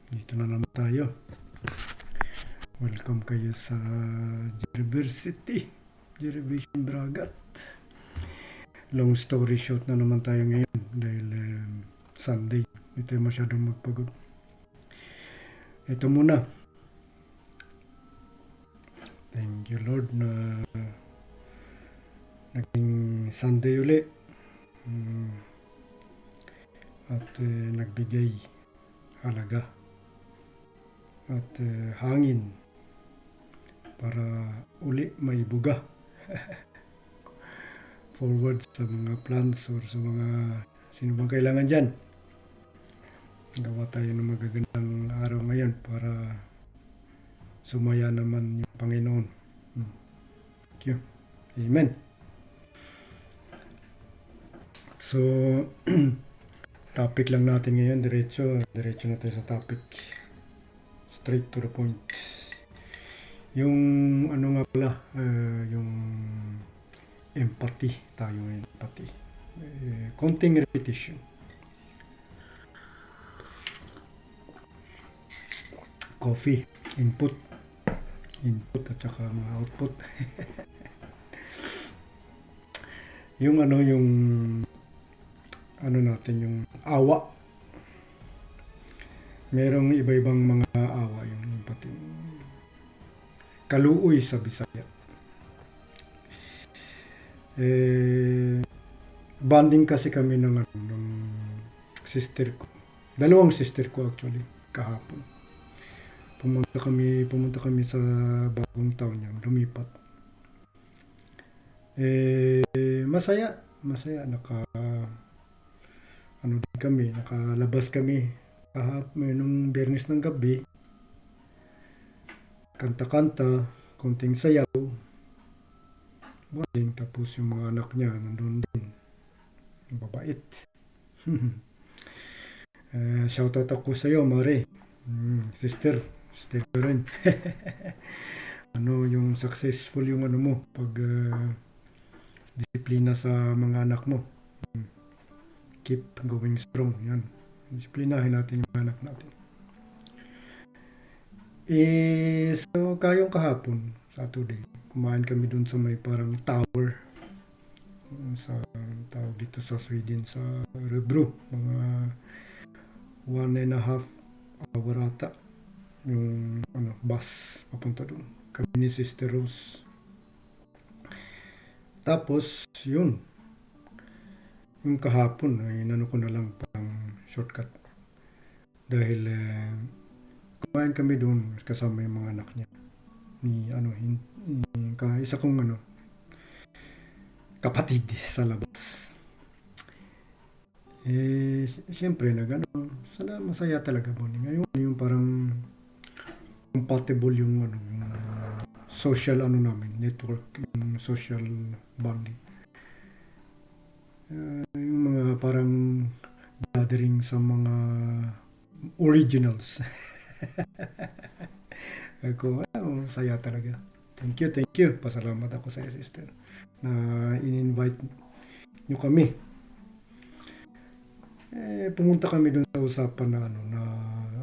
Dito na naman tayo. Welcome kayo sa University Jervision Bragat. Long story short na naman tayo ngayon dahil Sunday. Hindi tayo masyadong magpagod. Ito muna. Thank you Lord na naging Sunday uli. At nagbigay halaga at hangin para uli may buga forward sa mga plans or sa mga sino bang kailangan dyan. Gawa tayo ng magagandang araw ngayon para sumaya naman yung Panginoon. Thank you. Amen. So topic lang natin ngayon, diretso na tayo sa topic. Straight to the point. Yung ano nga pala, yung empathy tayo ngayon, empathy. Konting repetition. Coffee, input at saka mga output. yung natin, yung awa. Merong iba-ibang mga awa, yung pati kaluoy sa Bisaya. Bonding kasi kami ng sister ko. Dalawang sister ko actually, kahapon. Pumunta kami sa bagong taon niya, lumipat. Masaya, nakalabas kami nung Biyernes ng gabi, kanta-kanta, konting sayaw, bonding, tapos yung mga anak niya nandun din, mababait. Shoutout ako sa iyo, Mare, sister ko rin. Yung successful yung mo pag disiplina sa mga anak mo. Keep going strong, yan. Disiplinahin natin yung anak natin. So kayong kahapon, Saturday, kumain kami dun sa may parang tower. Sa tawag dito sa Sweden, sa Örebro. Mga 1.5 hour ata yung bus papunta dun. Kami ni Sister Rose. Tapos, yung kahapon ay ko na lang parang shortcut dahil kumain kami doon kasama yung mga anak niya ni isa kong kapatid sa labas. Siyempre masaya talaga bonding ngayon, yung parang compatible yung yung social namin network, yung social bonding. Yung mga parang gathering sa mga originals. Ako, saya talaga. Thank you. Pasalamat ako sa sister na in-invite nyo kami. Pumunta kami dun sa usapan na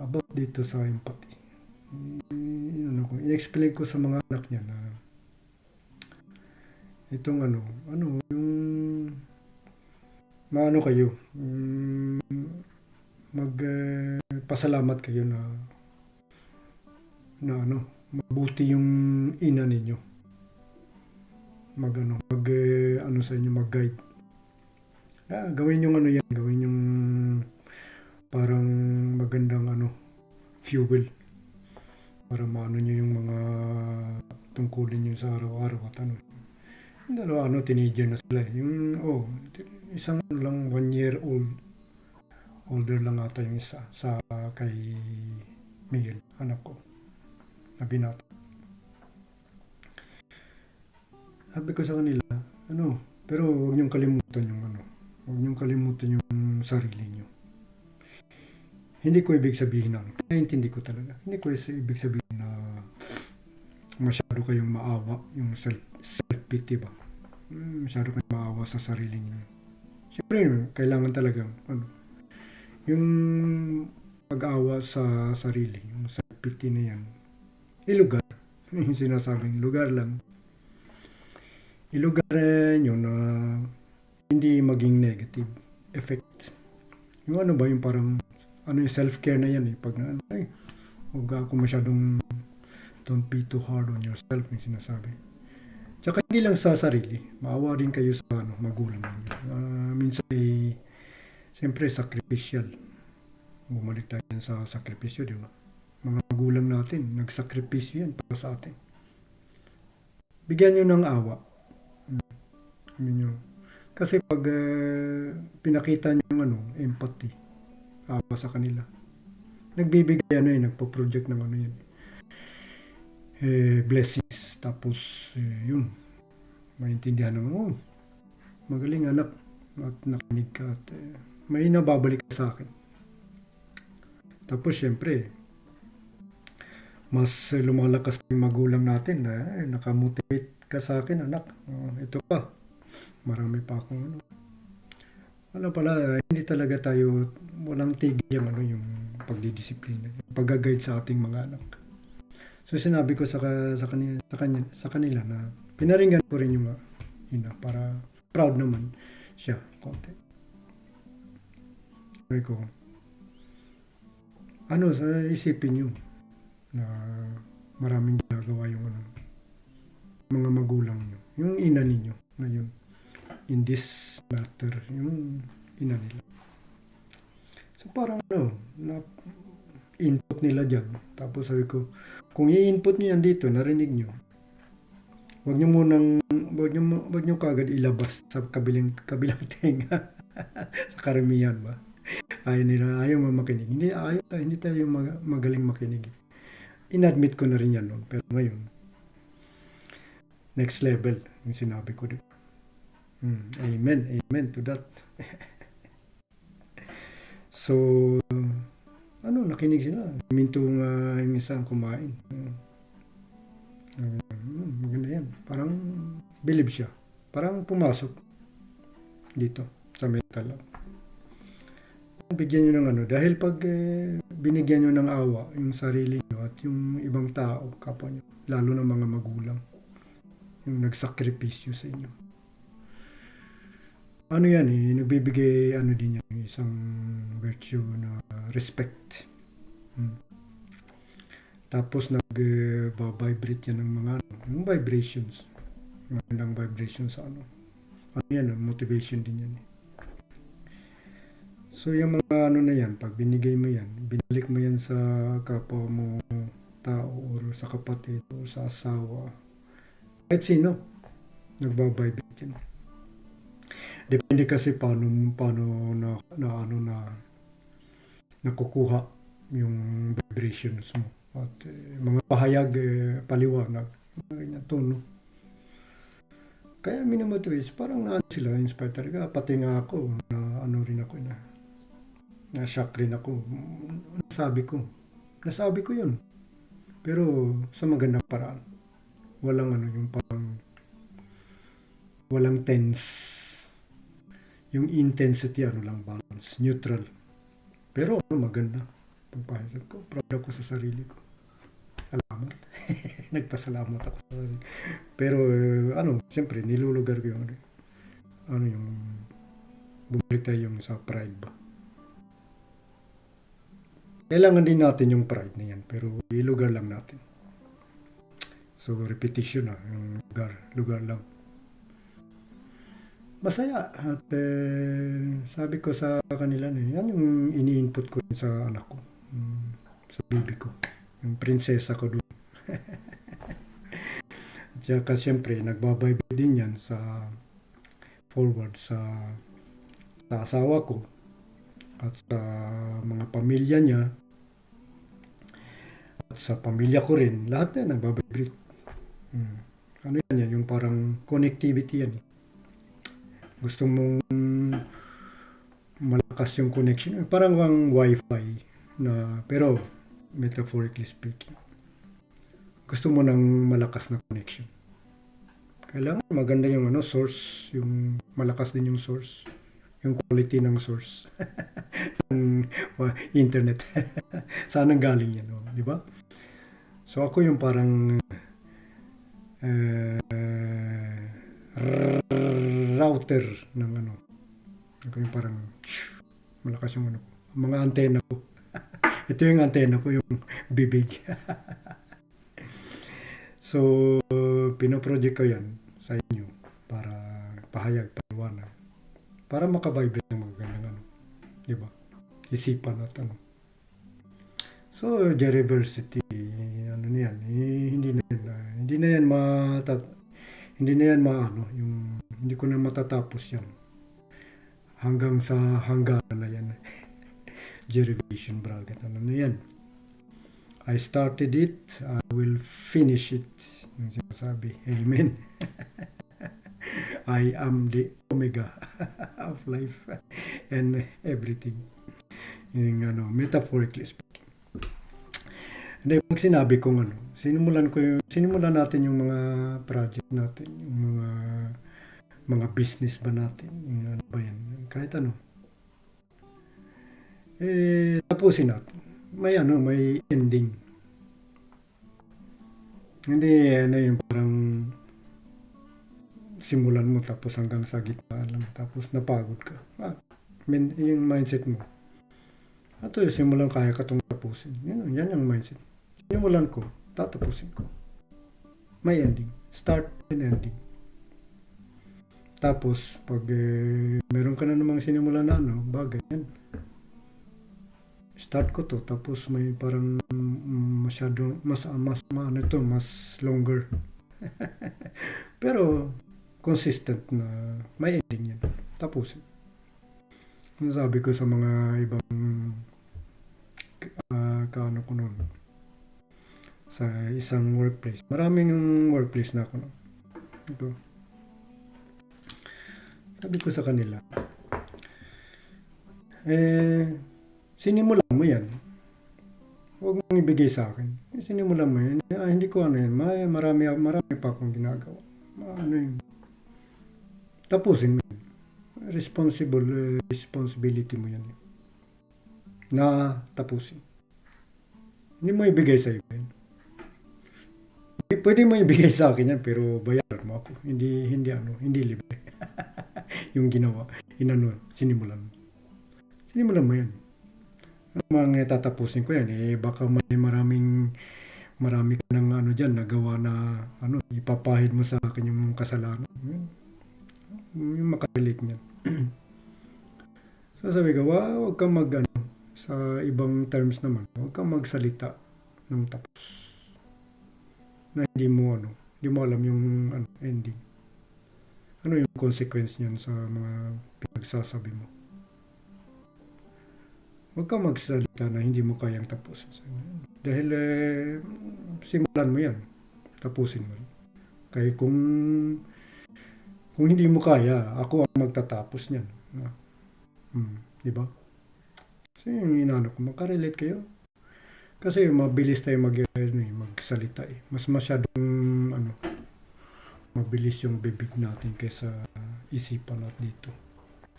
about dito sa empathy. In-explain ko sa mga anak niya na itong yung maano kayo, pasalamat kayo na mabuti yung ina ninyo. Sa inyo mag-guide. Gawin yung gawin yung parang magandang fuel para maano nyo yung mga tungkulin nyo sa araw-araw at yung dalawa teenager na sila. Yung isang lang 1 year old, older lang ata yung isa sa kay Miguel, anak ko na binata. Sabi ko sa kanila, pero huwag niyong kalimutan yung sarili niyo. Hindi ko ibig sabihin naintindi ko talaga. Hindi ko ibig sabihin na masyado kayong maawa, yung self-pity ba? Masyado kayong maawa sa sarili niyo. Siyempre, kailangan talagang yung pag-awa sa sarili, yung self-pity na yan, ilugar. Yung sinasabing lugar lang. Ilugar nyo na hindi maging negative effect. Yung ano ba, yung parang, ano yung self-care na yan eh. Pag na, ay, huwag ako masyadong, don't be too hard on yourself, yung sinasabi. Tsaka hindi lang sa sarili, maawa rin kayo sa magulang ninyo. Minsan ay, siyempre, sacrificial. Bumalik tayo sa sakripisyo, di ba? Mga magulang natin, nagsakripisyo yan para sa atin. Bigyan nyo ng awa. Kasi pag pinakita nyo yung empathy, awa sa kanila, nagbibigay nagpo-project ng yan. Blessings. Tapos, yun, maintindihan ng, magaling anak, at nakinig ka, at may nababalik ka sa akin. Tapos, syempre, mas lumalakas pa yung magulang natin na nakamotivate ka sa akin, anak. Ito pa, marami pa akong pala, hindi talaga tayo, walang tigil yung pagdidisiplina, yung pag-guide sa ating mga anak. So sinabi ko sa kanila na pinaringgan ko rin yung ina para proud naman siya konti. Sabi ko, sa isipin nyo na maraming ginagawa yung mga magulang nyo, yung ina ninyo ngayon, in this matter, yung ina nila. So parang na input nila dyan. Tapos sabi ko, kung i-input nyo yan dito, narinig nyo, wag nyo kagad ilabas sa kabilang tenga. Sa karamihan ba? Ayaw mo makinig. Hindi tayo magaling makinig. Inadmit ko na rin yan noon. Pero ngayon, next level, yung sinabi ko dito. Amen to that. So, nakinig sila. Minto nga yung isang kumain. Maganda yan. Parang believe siya. Parang pumasok dito sa mental. Bigyan nyo ng dahil pag binigyan nyo ng awa yung sarili nyo at yung ibang tao, kapwa nyo, lalo na mga magulang, yung nagsakripisyo sa inyo. Yan nagbibigay din yan, isang virtue na respect. Tapos nag-vibrate yan ng mga yung vibrations. Magandang vibrations sa motivation din yan. So yung mga na yan, pag binigay mo yan, binalik mo yan sa kapwa mo tao or sa kapatid o sa asawa, kahit sino, nagbabibrate yan. Depende kasi paano nakukuha yung vibrations mo. At mga pahayag, paliwanag, ganyan tono. Kaya minamotivate, parang sila, inspired talaga. Pati nga ako, rin ako na-shock rin ako. Nasabi ko yun. Pero sa magandang paraan. Walang yung parang, walang tense. Yung intensity, lang, balance, neutral. Pero maganda. Pagpahasag ko, proud ako sa sarili ko. Salamat. Nagpasalamat ako sa sarili. Pero, siyempre, nilulugar ko yung, yung, bumalik tayo yung sa pride ba. Kailangan din natin yung pride na yan, pero ilugar lang natin. So, repetition yung lugar lang. Masaya at sabi ko sa kanila yan yung ini-input ko sa anak ko, sa baby ko, yung prinsesa ko doon. At saka siyempre nagbabible din yan sa forward sa asawa ko at sa mga pamilya niya at sa pamilya ko rin, lahat na nagbabible. Yan yung parang connectivity yan. Gusto mong malakas yung connection. Parang wifi na, pero metaphorically speaking. Gusto mo ng malakas na connection. Kailangan maganda yung source, yung malakas din yung source. yung quality ng source ng internet. Saan ang galing yan, di ba? So ako yung parang router ng ano. Ako yung parang malakas yung ano. Mga antena ko. Ito yung antena ko, yung bibig. So, pinoproject ko yan sa inyo para pahayag, paliwanag. Para makavibrate ng mga ganyan ano. Diba? Isipan at ano. So, Jeriversity, ano niyan, hindi na yan maano, yung hindi ko na matatapos yan. Hanggang sa hangganan na yan. Derivation bracket, ano na yan. I started it, I will finish it. Yung sinasabi, amen. I am the omega of life and everything. Yung ano, metaphorically speaking. Hindi, pag sinabi kong ano, sinimulan natin yung mga project natin, yung mga business ba natin, yung ano ba yan, kahit ano. Tapusin natin. May ending. Hindi ano yung parang simulan mo tapos hanggang sa gitna lang tapos napagod ka. Yung mindset mo. Ato yung simulan kaya ka itong tapusin. Yan yung mindset. Simulan ko, tatapusin ko. May ending. Start and ending. Tapos, pag meron ka na namang sinimulan na bagay yan. Start ko to, tapos may parang masyado, mas longer. Pero, consistent na may ending yan. Tapusin. Sabi ko sa mga ibang kaano ko noon sa isang workplace. Maraming yung workplace na ako noon. Ito. Sabi ko sa kanila, sinimulan mo yan. Huwag mong ibigay sa akin. Sinimulan mo yan. Hindi ko ano yan. Marami pa akong ginagawa. Yun. Tapusin mo yan. Responsibility mo yan. Na tapusin. Hindi mo ibigay sa iba yan. Pwede mo ibigay sa akin yan, pero bayaran mo ako. Hindi libre. Yung ginawa. Sinimulan mo. Sinimulan mo yan. Mga tatapusin ko yan, baka marami ka ng dyan, nagawa na, ipapahid mo sa akin yung kasalanan. Yung makarelate niyan. So sabi ko, huwag kang sa ibang terms naman, huwag kang magsalita ng tapos. Na hindi mo alam yung ending. Ano yung consequence niyan sa mga pinagsasabi mo. Huwag kang magsalita na hindi mo kayang tapusin. Dahil simulan mo yan. Tapusin mo. Kaya kung hindi mo kaya, ako ang magtatapos niyan. Diba? So yung inano ko, makarelate kayo. Kasi mabilis tayo magsalita eh. Mas masyadong mabilis yung bibig natin kaysa isipan natin dito.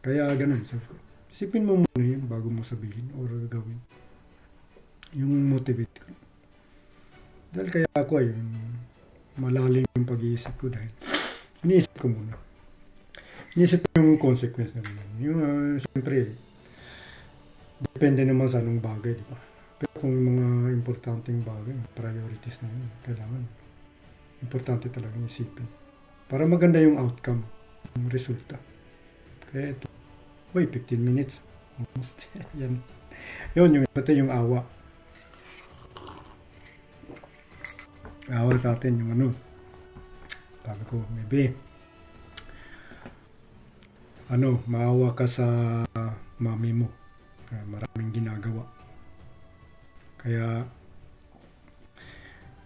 Kaya ganun, sabi ko. Isipin mo muna yun bago mo sabihin or gawin. Yung motivate ko. Dahil kaya ako malalim yung pag-iisip ko dahil iniisip ko muna. Iniisip ko yung consequence naman. Yung siyempre, depende naman sa anong bagay, di ba? Pero kung mga importanteng bagay, priorities na yun, kailangan. Importante talaga isipin. Para maganda yung outcome, yung resulta. Kaya ito. 15 minutes. Almost. Yan. Yun, yung awa. Awa sa atin, yung sabi ko, maybe, maawa ka sa mami mo. Maraming ginagawa. Kaya,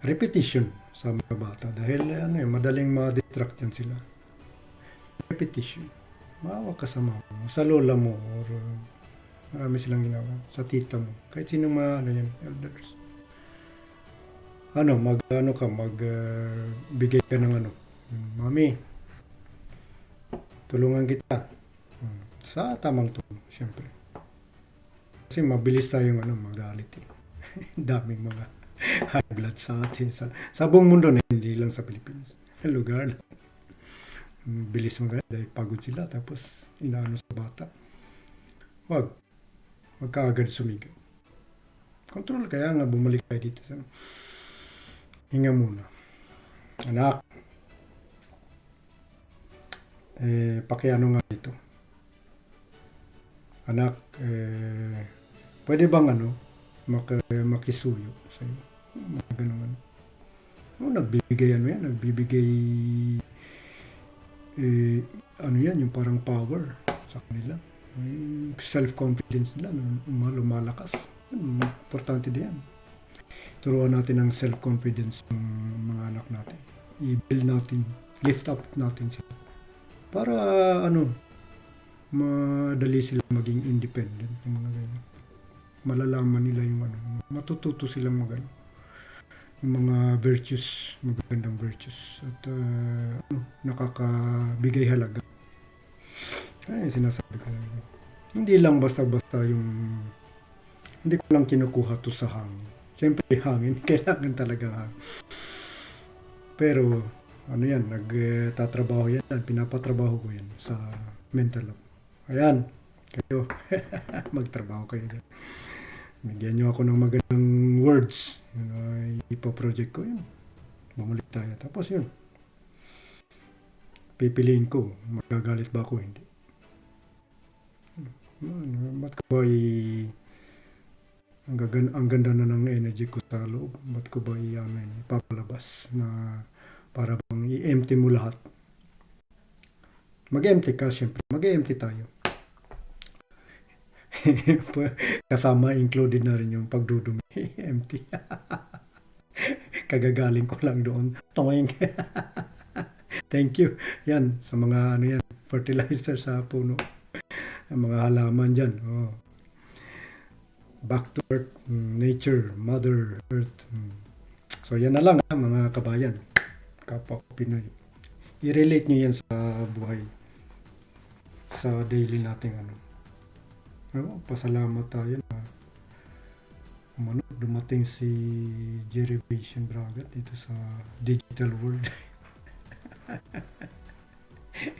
repetition sa mga bata. Dahil, madaling ma-distract yan sila. Repetition. Maawa ka sa mama mo, sa lola mo, or marami silang ginawa, sa tita mo, kahit sino mga elders. Bigay ka ng mami, tulungan kita. sa tamang tono, syempre. Kasi mabilis tayong magalit eh. Daming mga high blood sa atin sa buong mundo na hindi lang sa Pilipinas. Lugar lang. Bilis magalit dahil pagod sila tapos inaano sa bata. Wag ka agad sumigaw. Control, kaya nga bumalik tayo dito sa hinga muna. Anak, pakiano nga dito. Anak, pwede bang makisuyo sa'yo? Mga ganun ano. Nagbibigay yan, nagbibigay yan, yung parang power sa kanila. Self-confidence nila, lumalakas. Importante din yan. Turuan natin ng self-confidence ng mga anak natin. I-build natin, lift up natin sila. Para madali sila maging independent. Yung mga ganyan. Malalaman nila yung matututo silang yung mga virtues, magandang virtues. At nakakabigay halaga. Kaya sinasabi ko lang. Hindi lang basta-basta hindi ko lang kinukuha to sa hangin. Siyempre hangin, kailangan talaga hangin. Pero nagtatrabaho yan, pinapatrabaho ko yan sa mental health. Ayan, kayo, magtrabaho kayo dyan. Bigyan nyo ako ng magandang words. Ipaproject ko yun. Bumalik tayo. Tapos yun. Pipiliin ko. Magagalit ba ako? Hindi. Ba't ko ba ang ganda na ng energy ko sa loob? Ba't ko ba ipapalabas na para bang i-empty mo lahat? Mag-empty ka, syempre. Mag-empty tayo. Kasama, included na rin yung pagdudumi. Empty. Kagagaling ko lang doon. Toing. Thank you. Yan, sa mga fertilizer sa puno. Ang mga halaman dyan. Oh. Back to earth, nature, mother earth. So yan na lang mga kabayan. Kapwa Pinoy. I-relate nyo yan sa buhay. Sa daily nating pasalamat tayo na dumating si Jerry Vision Braga dito sa digital world.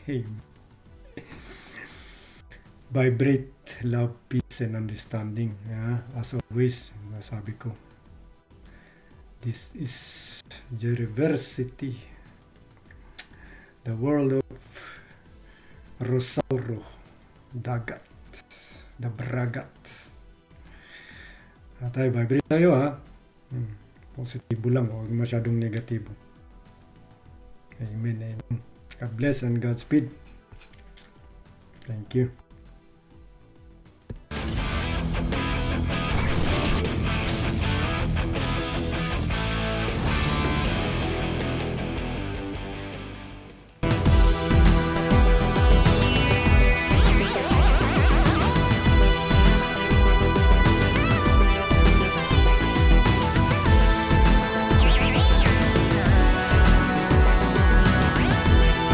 Hey. Vibrate, love, peace, and understanding. As always, nasabi ko. This is Jeriversity. The world of Rosauro. Dagat. The Bragat. Tayo, vibrate tayo Positibo lang, huwag masyadong negatibo. Amen, amen. God bless and Godspeed. Thank you.